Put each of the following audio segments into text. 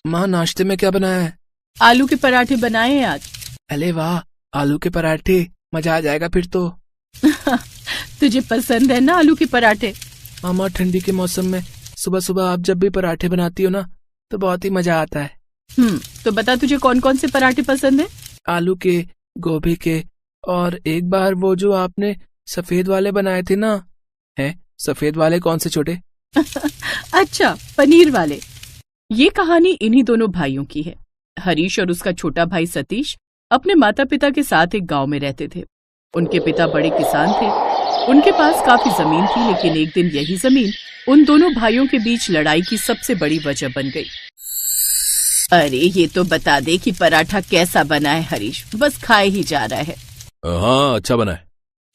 माँ नाश्ते में क्या बनाया है? आलू के पराठे बनाए हैं आज। अरे वाह, आलू के पराठे, मजा आ जाएगा फिर तो। तुझे पसंद है ना आलू के पराठे? माँ ठंडी के मौसम में सुबह सुबह आप जब भी पराठे बनाती हो ना तो बहुत ही मजा आता है। तो बता तुझे कौन कौन से पराठे पसंद है? आलू के, गोभी के, और एक बार वो जो आपने सफेद वाले बनाए थे ना। हैं सफेद वाले कौन से छोटे? अच्छा, पनीर वाले। ये कहानी इन्हीं दोनों भाइयों की है। हरीश और उसका छोटा भाई सतीश अपने माता पिता के साथ एक गांव में रहते थे। उनके पिता बड़े किसान थे। उनके पास काफी जमीन थी, लेकिन एक दिन यही जमीन उन दोनों भाइयों के बीच लड़ाई की सबसे बड़ी वजह बन गई। अरे ये तो बता दे कि पराठा कैसा बना है हरीश, बस खाए ही जा रहा है। हाँ अच्छा बना है।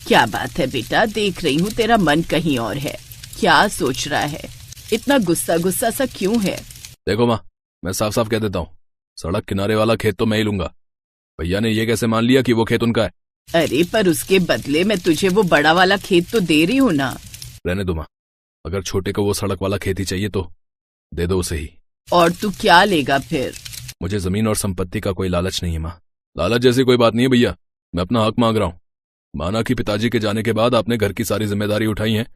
क्या बात है बेटा, देख रही हूँ तेरा मन कहीं और है। क्या सोच रहा है? इतना गुस्सा गुस्सा सा क्यों है? देखो माँ, मैं साफ साफ कह देता हूँ, सड़क किनारे वाला खेत तो मैं ही लूंगा। भैया ने ये कैसे मान लिया कि वो खेत उनका है? अरे पर उसके बदले मैं तुझे वो बड़ा वाला खेत तो दे रही हूँ ना। रहने दो माँ, अगर छोटे को वो सड़क वाला खेत ही चाहिए तो दे दो उसे ही। और तू क्या लेगा फिर? मुझे जमीन और संपत्ति का कोई लालच नहीं है माँ। लालच जैसी कोई बात नहीं है भैया, मैं अपना हक मांग रहा हूँ। माना कि पिताजी के जाने के बाद आपने घर की सारी जिम्मेदारी उठाई है,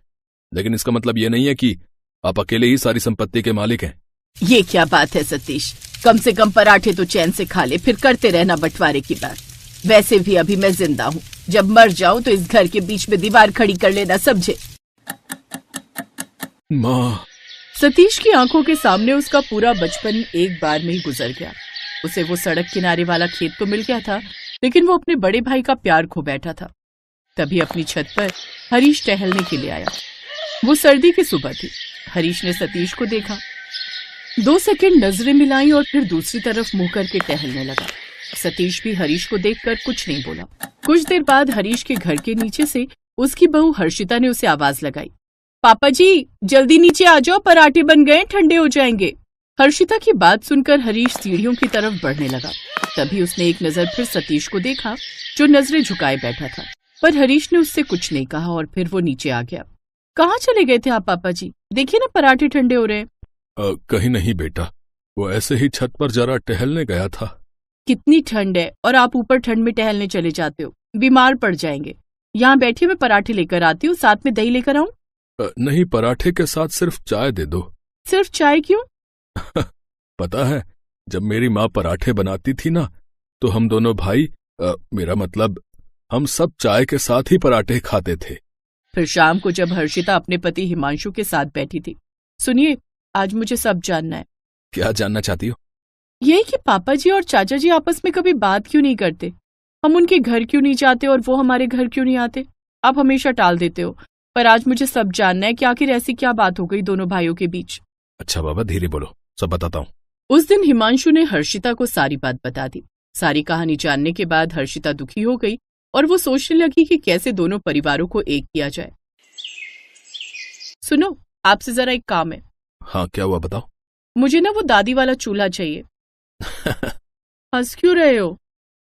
लेकिन इसका मतलब ये नहीं है कि आप अकेले ही सारी संपत्ति के मालिक हैं। ये क्या बात है सतीश, कम से कम पराठे तो चैन से खा ले, फिर करते रहना बंटवारे की बात। वैसे भी अभी मैं जिंदा हूँ, जब मर जाऊं तो इस घर के बीच में दीवार खड़ी कर लेना, समझे? माँ। सतीश की आंखों के सामने उसका पूरा बचपन एक बार में ही गुजर गया। उसे वो सड़क किनारे वाला खेत तो मिल गया था, लेकिन वो अपने बड़े भाई का प्यार खो बैठा था। तभी अपनी छत पर हरीश टहलने के लिए आया। वो सर्दी की सुबह थी। हरीश ने सतीश को देखा, 2 सेकंड नजरें मिलाई और फिर दूसरी तरफ मुंह करके टहलने लगा। सतीश भी हरीश को देखकर कुछ नहीं बोला। कुछ देर बाद हरीश के घर के नीचे से उसकी बहू हर्षिता ने उसे आवाज लगाई, पापा जी जल्दी नीचे आ जाओ, पराठे बन गए, ठंडे हो जाएंगे। हर्षिता की बात सुनकर हरीश सीढ़ियों की तरफ बढ़ने लगा। तभी उसने एक नजर फिर सतीश को देखा, जो नजरें झुकाए बैठा था, पर हरीश ने उससे कुछ नहीं कहा और फिर वो नीचे आ गया। कहाँ चले गए थे आप पापा जी? देखिए ना पराठे ठंडे हो रहे हैं। कहीं नहीं बेटा, वो ऐसे ही छत पर जरा टहलने गया था। कितनी ठंड है और आप ऊपर ठंड में टहलने चले जाते हो, बीमार पड़ जाएंगे। यहाँ बैठिए, मैं पराठे लेकर आती हूँ, साथ में दही लेकर आऊं? नहीं, पराठे के साथ सिर्फ चाय दे दो। सिर्फ चाय क्यों? पता है, जब मेरी माँ पराठे बनाती थी ना तो हम दोनों भाई, मेरा मतलब हम सब चाय के साथ ही पराठे खाते थे। फिर शाम को जब हर्षिता अपने पति हिमांशु के साथ बैठी थी, सुनिए आज मुझे सब जानना है। क्या जानना चाहती हो? यही कि पापा जी और चाचा जी आपस में कभी बात क्यों नहीं करते? हम उनके घर क्यों नहीं जाते और वो हमारे घर क्यों नहीं आते? आप हमेशा टाल देते हो, पर आज मुझे सब जानना है कि आखिर ऐसी क्या बात हो गई दोनों भाइयों के बीच। अच्छा बाबा, धीरे बोलो, सब बताता हूँ। उस दिन हिमांशु ने हर्षिता को सारी बात बता दी। सारी कहानी जानने के बाद हर्षिता दुखी हो गई और वो सोचने लगी कि कैसे दोनों परिवारों को एक किया जाए। सुनो, आपसे जरा एक काम है। हाँ क्या हुआ, बताओ। मुझे ना वो दादी वाला चूल्हा चाहिए। हंस क्यों रहे हो?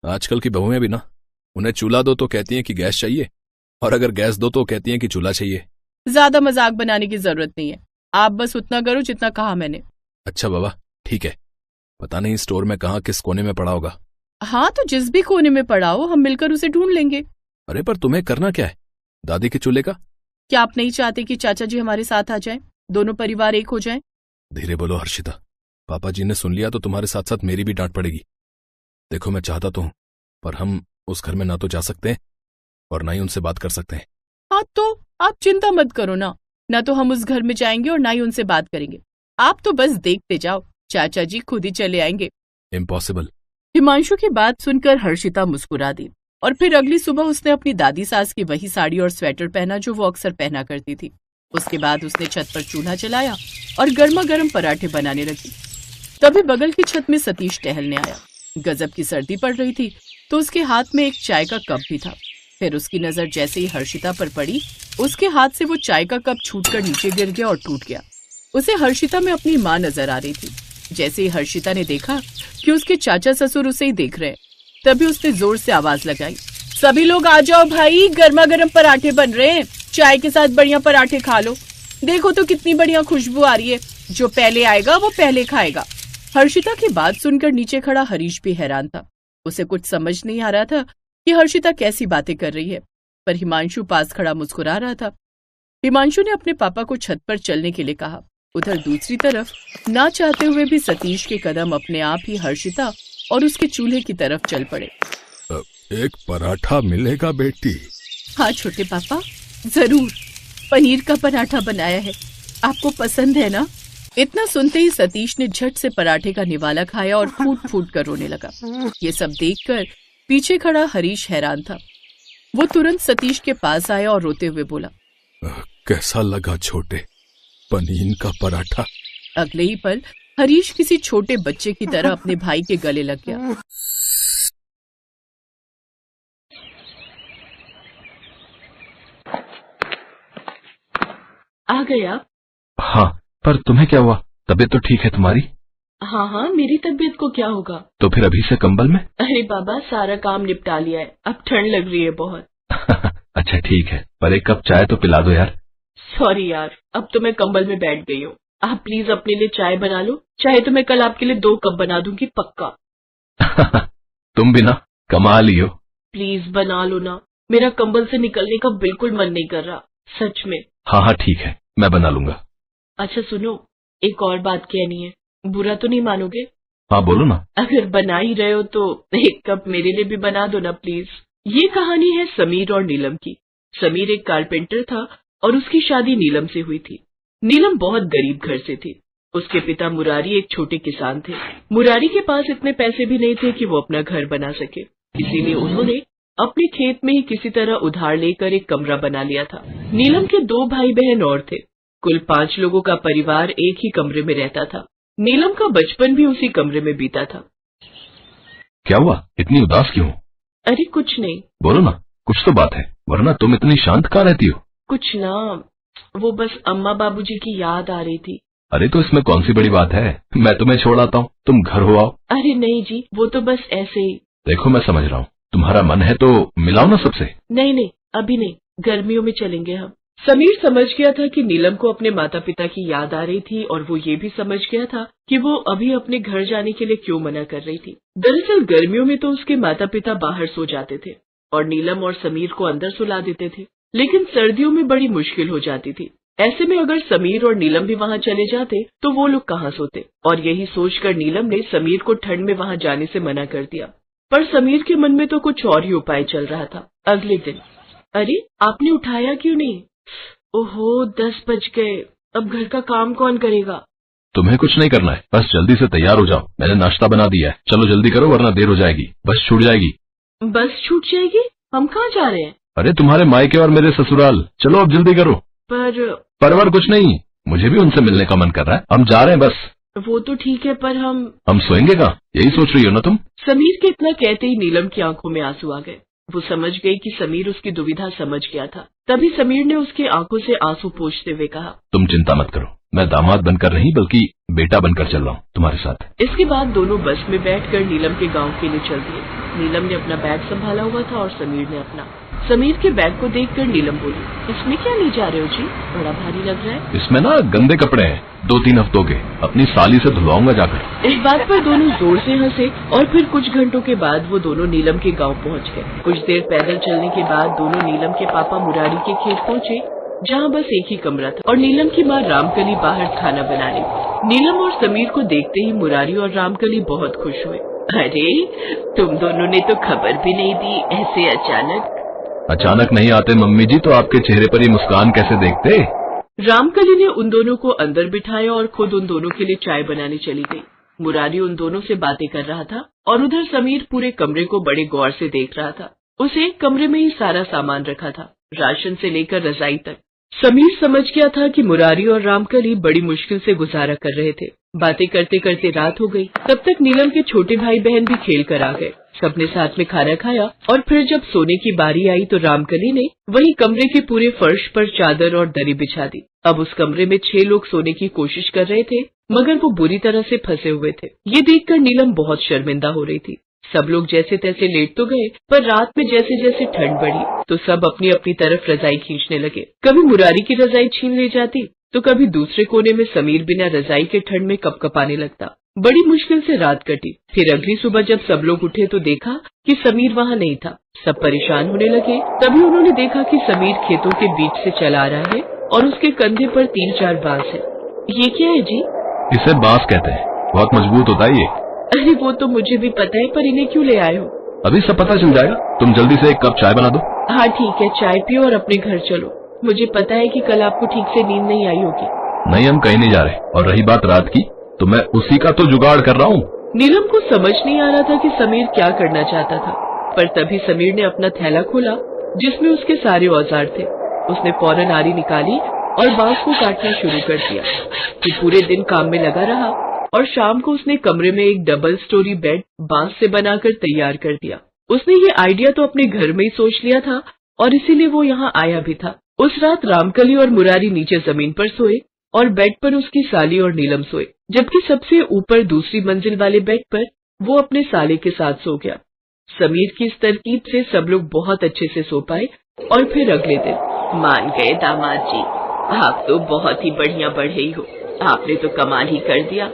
आजकल की बहुएं भी ना, उन्हें चूल्हा दो तो कहती हैं कि गैस चाहिए, और अगर गैस दो तो कहती हैं कि चूल्हा चाहिए। ज्यादा मजाक बनाने की जरूरत नहीं है, आप बस उतना करो जितना कहा मैंने। अच्छा बाबा ठीक है, पता नहीं स्टोर में कहाँ किस कोने में पड़ा होगा। हाँ तो जिस भी कोने में पड़ा हो हम मिलकर उसे ढूंढ लेंगे। अरे पर तुम्हें करना क्या है दादी के चूल्हे का? क्या आप नहीं चाहते कि चाचा जी हमारे साथ आ जाएं, दोनों परिवार एक हो जाएं? धीरे बोलो हर्षिता, पापा जी ने सुन लिया तो तुम्हारे साथ साथ मेरी भी डांट पड़ेगी। देखो मैं चाहता तो हूँ, पर हम उस घर में ना तो जा सकते हैं और ना ही उनसे बात कर सकते हैं। हाँ तो आप चिंता मत करो ना तो हम उस घर में जाएंगे और ना ही उनसे बात करेंगे। आप तो बस देखते जाओ, चाचा जी खुद ही चले आएंगे। इम्पॉसिबल। हिमांशु की बात सुनकर हर्षिता मुस्कुरा दी और फिर अगली सुबह उसने अपनी दादी सास की वही साड़ी और स्वेटर पहना जो वो अक्सर पहना करती थी। उसके बाद उसने छत पर चूल्हा जलाया और गर्मा गर्म पराठे बनाने लगी। तभी बगल की छत में सतीश टहलने आया। गजब की सर्दी पड़ रही थी तो उसके हाथ में एक चाय का कप भी था। फिर उसकी नजर जैसे ही हर्षिता पर पड़ी, उसके हाथ से वो चाय का कप छूटकर नीचे गिर गया और टूट गया। उसे हर्षिता में अपनी माँ नजर आ रही थी। जैसे ही हर्षिता ने देखा कि उसके चाचा ससुर उसे ही देख रहे हैं, तभी उसने जोर से आवाज लगाई, सभी लोग आ जाओ भाई, गर्मा गर्म पराठे बन रहे हैं, चाय के साथ बढ़िया पराठे खा लो। देखो तो कितनी बढ़िया खुशबू आ रही है, जो पहले आएगा वो पहले खाएगा। हर्षिता की बात सुनकर नीचे खड़ा हरीश भी हैरान था। उसे कुछ समझ नहीं आ रहा था कि हर्षिता कैसी बातें कर रही है, पर हिमांशु पास खड़ा मुस्कुरा रहा था। हिमांशु ने अपने पापा को छत पर चलने के लिए कहा। उधर दूसरी तरफ ना चाहते हुए भी सतीश के कदम अपने आप ही हर्षिता और उसके चूल्हे की तरफ चल पड़े। एक पराठा मिलेगा बेटी? हाँ छोटे पापा, जरूर। पनीर का पराठा बनाया है, आपको पसंद है ना? इतना सुनते ही सतीश ने झट से पराठे का निवाला खाया और फूट फूट कर रोने लगा। ये सब देखकर पीछे खड़ा हरीश हैरान था। वो तुरंत सतीश के पास आया और रोते हुए बोला, कैसा लगा छोटे, पनीर का पराठा? अगले ही पल हरीश किसी छोटे बच्चे की तरह अपने भाई के गले लग गया। आ गया? हाँ, पर तुम्हें क्या हुआ? तबीयत तो ठीक है तुम्हारी? हाँ हाँ, मेरी तबीयत को क्या होगा? तो फिर अभी से कंबल में? अरे बाबा, सारा काम निपटा लिया है, अब ठंड लग रही है बहुत। अच्छा ठीक है, पर एक कप चाय तो पिला दो यार। सॉरी यार, अब तो मैं कंबल में बैठ गई हूँ। आप प्लीज अपने लिए चाय बना लो, चाहे तो मैं कल आपके लिए 2 कप बना दूंगी पक्का। तुम भी ना कमाल ही हो। प्लीज बना लो ना, मेरा कंबल से निकलने का बिल्कुल मन नहीं कर रहा, सच में। हाँ हाँ ठीक है, मैं बना लूंगा। अच्छा सुनो, एक और बात कहनी है, बुरा तो नहीं मानोगे? हाँ बोलो ना। अगर बना ही रहे हो तो 1 कप मेरे लिए भी बना दो ना प्लीज। ये कहानी है समीर और नीलम की। समीर एक कारपेंटर था और उसकी शादी नीलम से हुई थी। नीलम बहुत गरीब घर से थी। उसके पिता मुरारी एक छोटे किसान थे। मुरारी के पास इतने पैसे भी नहीं थे कि वो अपना घर बना सके, इसीलिए उन्होंने अपने खेत में ही किसी तरह उधार लेकर एक कमरा बना लिया था। नीलम के 2 भाई बहन और थे। कुल 5 लोगों का परिवार एक ही कमरे में रहता था। नीलम का बचपन भी उसी कमरे में बीता था। क्या हुआ, इतनी उदास क्यों? अरे कुछ नहीं। बोलो ना, कुछ तो बात है, वरना तुम इतनी शांत कहाँ रहती हो? कुछ ना, वो बस अम्मा बाबूजी की याद आ रही थी। अरे तो इसमें कौन सी बड़ी बात है, मैं तुम्हें छोड़ आता हूँ, तुम घर हो आओ। अरे नहीं जी, वो तो बस ऐसे ही। देखो मैं समझ रहा हूँ, तुम्हारा मन है तो मिलाओ ना सबसे। नहीं नहीं, अभी नहीं, गर्मियों में चलेंगे हम। समीर समझ गया था कि नीलम को अपने माता पिता की याद आ रही थी और वो ये भी समझ गया था कि वो अभी अपने घर जाने के लिए क्यों मना कर रही थी। दरअसल गर्मियों में तो उसके माता पिता बाहर सो जाते थे और नीलम और समीर को अंदर सुला देते थे, लेकिन सर्दियों में बड़ी मुश्किल हो जाती थी। ऐसे में अगर समीर और नीलम भी वहाँ चले जाते तो वो लोग कहाँ सोते, और यही सोचकर नीलम ने समीर को ठंड में वहाँ जाने से मना कर दिया। पर समीर के मन में तो कुछ और ही उपाय चल रहा था। अगले दिन, अरे आपने उठाया क्यों नहीं? ओहो 10 बज गए, अब घर का काम कौन करेगा? तुम्हें कुछ नहीं करना है, बस जल्दी से तैयार हो जाओ, मैंने नाश्ता बना दिया है, चलो जल्दी करो वरना देर हो जाएगी, बस छूट जाएगी। बस छूट जाएगी? हम कहाँ जा रहे हैं? अरे तुम्हारे मायके और मेरे ससुराल, चलो अब जल्दी करो। परवर कुछ नहीं, मुझे भी उनसे मिलने का मन कर रहा है, हम जा रहे हैं बस। वो तो ठीक है, पर हम सोएंगे कहाँ, यही सोच रही हो ना तुम? समीर के इतना कहते ही नीलम की आंखों में आंसू आ गए। वो समझ गई कि समीर उसकी दुविधा समझ गया था। तभी समीर ने उसकी आंखों से आंसू पोंछते हुए कहा, तुम चिंता मत करो, मैं दामाद बनकर नहीं बल्कि बेटा बनकर चल रहा हूँ तुम्हारे साथ। इसके बाद दोनों बस में बैठकर नीलम के गांव के लिए चल दिए। नीलम ने अपना बैग संभाला हुआ था और समीर ने अपना। समीर के बैग को देखकर नीलम बोली, इसमें क्या ले जा रहे हो जी, बड़ा भारी लग रहा है। इसमें ना गंदे कपड़े हैं, 2-3 हफ्तों के, अपनी साली से धुलवाऊंगा जाकर। इस बात पर दोनों जोर से हंसे और फिर कुछ घंटों के बाद वो दोनों नीलम के गांव पहुंच गए। कुछ देर पैदल चलने के बाद दोनों नीलम के पापा मुरारी के खेत पहुंचे, जहां बस एक ही कमरा था और नीलम की माँ रामकली बाहर खाना बना रही। नीलम और समीर को देखते ही मुरारी और रामकली बहुत खुश हुए। अरे तुम दोनों ने तो खबर भी नहीं दी, ऐसे अचानक। अचानक नहीं आते मम्मी जी, तो आपके चेहरे पर ये मुस्कान कैसे देखते? रामकली ने उन दोनों को अंदर बिठाया और खुद उन दोनों के लिए चाय बनाने चली गई। मुरारी उन दोनों से बातें कर रहा था और उधर समीर पूरे कमरे को बड़े गौर से देख रहा था। उसे एक कमरे में ही सारा सामान रखा था, राशन से लेकर रजाई तक। समीर समझ गया था कि मुरारी और रामकली बड़ी मुश्किल से गुजारा कर रहे थे। बातें करते करते रात हो गई। तब तक नीलम के छोटे भाई बहन भी खेल कर आ गए। सबने साथ में खाना खाया और फिर जब सोने की बारी आई तो रामकली ने वही कमरे के पूरे फर्श पर चादर और दरी बिछा दी। अब उस कमरे में 6 लोग सोने की कोशिश कर रहे थे, मगर वो बुरी तरह से फंसे हुए थे। ये देखकर नीलम बहुत शर्मिंदा हो रही थी। सब लोग जैसे तैसे लेट तो गए, पर रात में जैसे जैसे ठंड बढ़ी तो सब अपनी अपनी तरफ रजाई खींचने लगे। कभी मुरारी की रजाई छीन ले जाती तो कभी दूसरे कोने में समीर बिना रजाई के ठंड में कपकपाने लगता। बड़ी मुश्किल से रात कटी। फिर अगली सुबह जब सब लोग उठे तो देखा कि समीर वहाँ नहीं था। सब परेशान होने लगे। तभी उन्होंने देखा कि समीर खेतों के बीच से चला आ रहा है और उसके कंधे पर 3-4 बांस है। ये क्या है जी? इसे बांस कहते हैं, बहुत मजबूत होता है ये। अरे वो तो मुझे भी पता है, पर इन्हें क्यों ले आए हो? अभी सब पता चल जाएगा, तुम जल्दी से एक कप चाय बना दो। हाँ ठीक है, चाय पियो और अपने घर चलो। मुझे पता है कि कल आपको ठीक से नींद नहीं आई होगी। नहीं, हम कहीं नहीं जा रहे। और रही बात रात की, तो मैं उसी का तो जुगाड़ कर रहा हूँ। नीलम को समझ नहीं आ रहा था कि समीर क्या करना चाहता था, पर तभी समीर ने अपना थैला खोला जिसमें उसके सारे औजार थे। उसने फौरन आरी निकाली और बांस को काटना शुरू कर दिया। फिर पूरे दिन काम में लगा रहा और शाम को उसने कमरे में एक डबल स्टोरी बेड बांस से बनाकर तैयार कर दिया। उसने ये आइडिया तो अपने घर में ही सोच लिया था और इसीलिए वो यहाँ आया भी था। उस रात रामकली और मुरारी नीचे जमीन पर सोए और बेड पर उसकी साली और नीलम सोए, जबकि सबसे ऊपर दूसरी मंजिल वाले बेड पर वो अपने साले के साथ सो गया। समीर की इस तरकीब से सब लोग बहुत अच्छे से सो पाए। और फिर अगले दिन, मान गए दामाद जी, आप तो बहुत ही बढ़िया बढ़े हो। आपने तो कमाल ही कर दिया।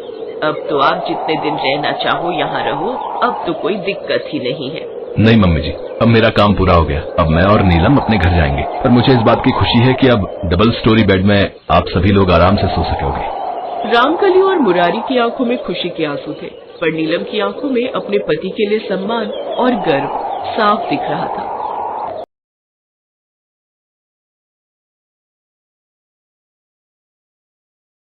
अब तो आप जितने दिन रहना चाहो यहाँ रहो, अब तो कोई दिक्कत ही नहीं है। नहीं मम्मी जी, अब मेरा काम पूरा हो गया। अब मैं और नीलम अपने घर जाएंगे। पर मुझे इस बात की खुशी है कि अब डबल स्टोरी बेड में आप सभी लोग आराम से सो सकोगे। रामकली और मुरारी की आंखों में खुशी के आंसू थे, पर नीलम की आंखों में अपने पति के लिए सम्मान और गर्व साफ दिख रहा था।